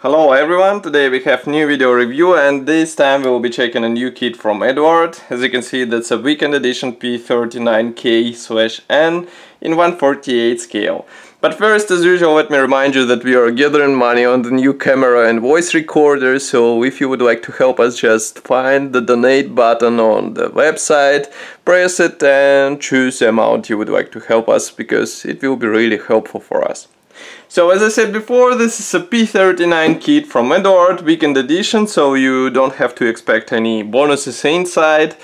Hello everyone, today we have new video review and this time we will be checking a new kit from Eduard. As you can see, that's a weekend edition P-39K/N in 1/48 scale. But first, as usual, let me remind you that we are gathering money on the new camera and voice recorder, so if you would like to help us, just find the donate button on the website, press it and choose the amount you would like to help us, because it will be really helpful for us. So as I said before, this is a P-39 kit from Eduard, weekend edition, so you don't have to expect any bonuses inside.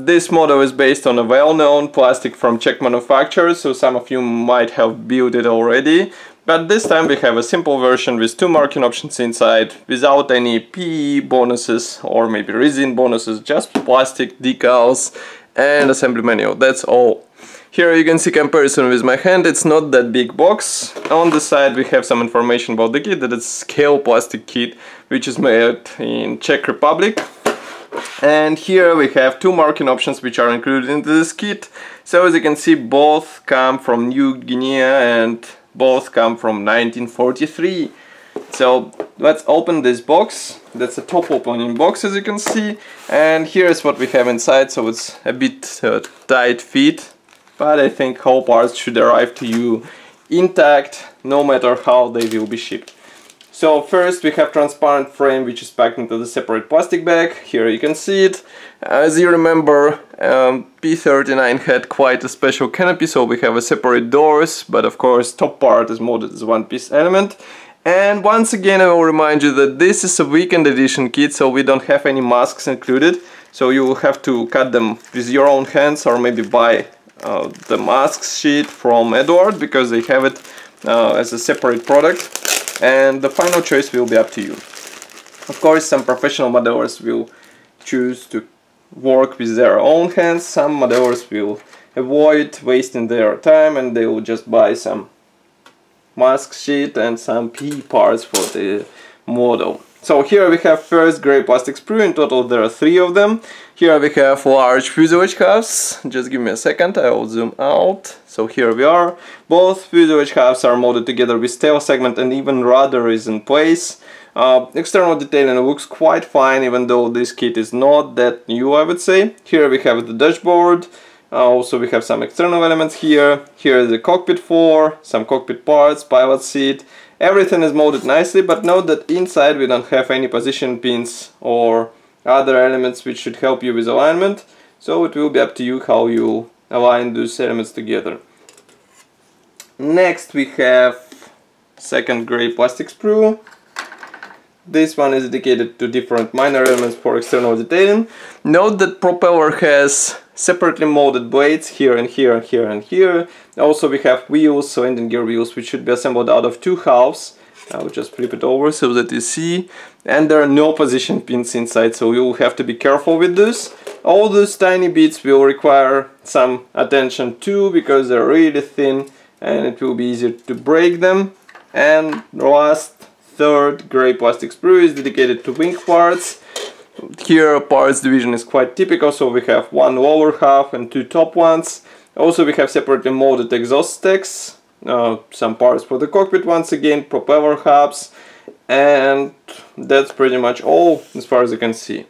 This model is based on a well-known plastic from Czech manufacturer, so some of you might have built it already. But this time we have a simple version with two marking options inside, without any PE bonuses or maybe resin bonuses, just plastic decals and assembly manual, that's all. Here you can see comparison with my hand, it's not that big box. On the side we have some information about the kit, that it's scale plastic kit, which is made in Czech Republic. And here we have two marking options which are included into this kit. So as you can see, both come from New Guinea and both come from 1943. So let's open this box. That's a top opening box, as you can see. And here's what we have inside, so it's a bit tight fit. But I think all parts should arrive to you intact, no matter how they will be shipped. So first we have transparent frame, which is packed into the separate plastic bag. Here you can see it. As you remember, P-39 had quite a special canopy, so we have a separate doors, but of course top part is molded as one piece element. And once again I will remind you that this is a weekend edition kit, so we don't have any masks included. So you will have to cut them with your own hands or maybe buy the mask sheet from Eduard, because they have it as a separate product, and the final choice will be up to you. Of course, some professional modelers will choose to work with their own hands, some modelers will avoid wasting their time and they will just buy some mask sheet and some PE parts for the model. So here we have first grey plastic sprue. In total there are 3 of them. Here we have large fuselage halves. Just give me a second, I will zoom out. So here we are. Both fuselage halves are molded together with tail segment, and even rudder is in place. External detailing looks quite fine, even though this kit is not that new, I would say. Here we have the dashboard. Also we have some external elements here. Here is the cockpit floor, some cockpit parts, pilot seat. Everything is molded nicely, but note that inside we don't have any position pins or other elements which should help you with alignment. So it will be up to you how you align those elements together. Next we have second grey plastic sprue. This one is dedicated to different minor elements for external detailing. Note that propeller has separately molded blades here and here and here and here. Also we have wheels, landing gear wheels, which should be assembled out of 2 halves. I will just flip it over so that you see. And there are no position pins inside, so you will have to be careful with this. All those tiny bits will require some attention too, because they're really thin and it will be easier to break them. And last, third grey plastic sprue is dedicated to wing parts. Here parts division is quite typical, so we have 1 lower half and 2 top ones. Also we have separately molded exhaust stacks, some parts for the cockpit once again, propeller hubs, and that's pretty much all as far as you can see.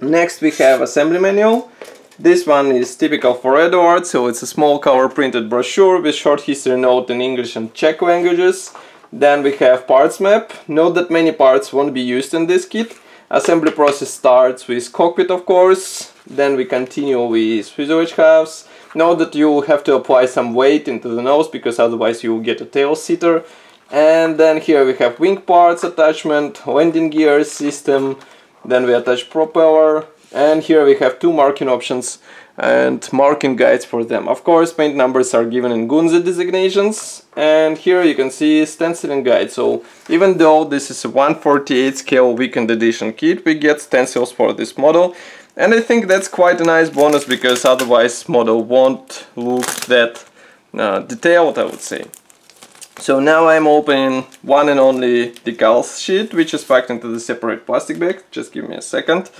Next we have assembly manual. This one is typical for Eduard, so it's a small cover printed brochure with short history note in English and Czech languages. Then we have parts map. Note that many parts won't be used in this kit. Assembly process starts with cockpit, of course, then we continue with fuselage halves. Note that you will have to apply some weight into the nose, because otherwise you will get a tail seater. And then here we have wing parts attachment, landing gear system, then we attach propeller, and here we have 2 marking options and marking guides for them. Of course, paint numbers are given in Gunze designations, and here you can see stenciling guide. So even though this is a 1/48 scale weekend edition kit, we get stencils for this model, and I think that's quite a nice bonus, because otherwise model won't look that detailed, I would say. So now I'm opening one and only Decal Sheet, which is packed into the separate plastic bag. Just give me a second.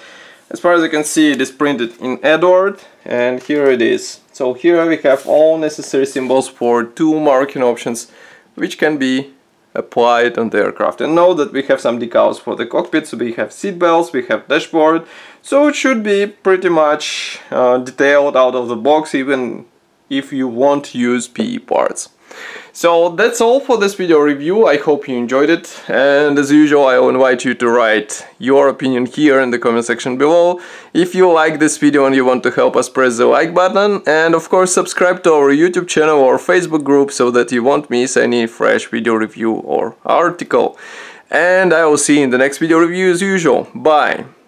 As far as you can see, it is printed in Eduard, and here it is. So here we have all necessary symbols for 2 marking options, which can be apply it on the aircraft. And know that we have some decals for the cockpit, so we have seat belts, we have dashboard, so it should be pretty much detailed out of the box, even if you won't use PE parts. So that's all for this video review. I hope you enjoyed it, and as usual I'll invite you to write your opinion here in the comment section below. If you like this video and you want to help us, press the like button, and of course subscribe to our YouTube channel or Facebook group so that you won't miss any fresh video review or article. And I will see you in the next video review as usual. Bye!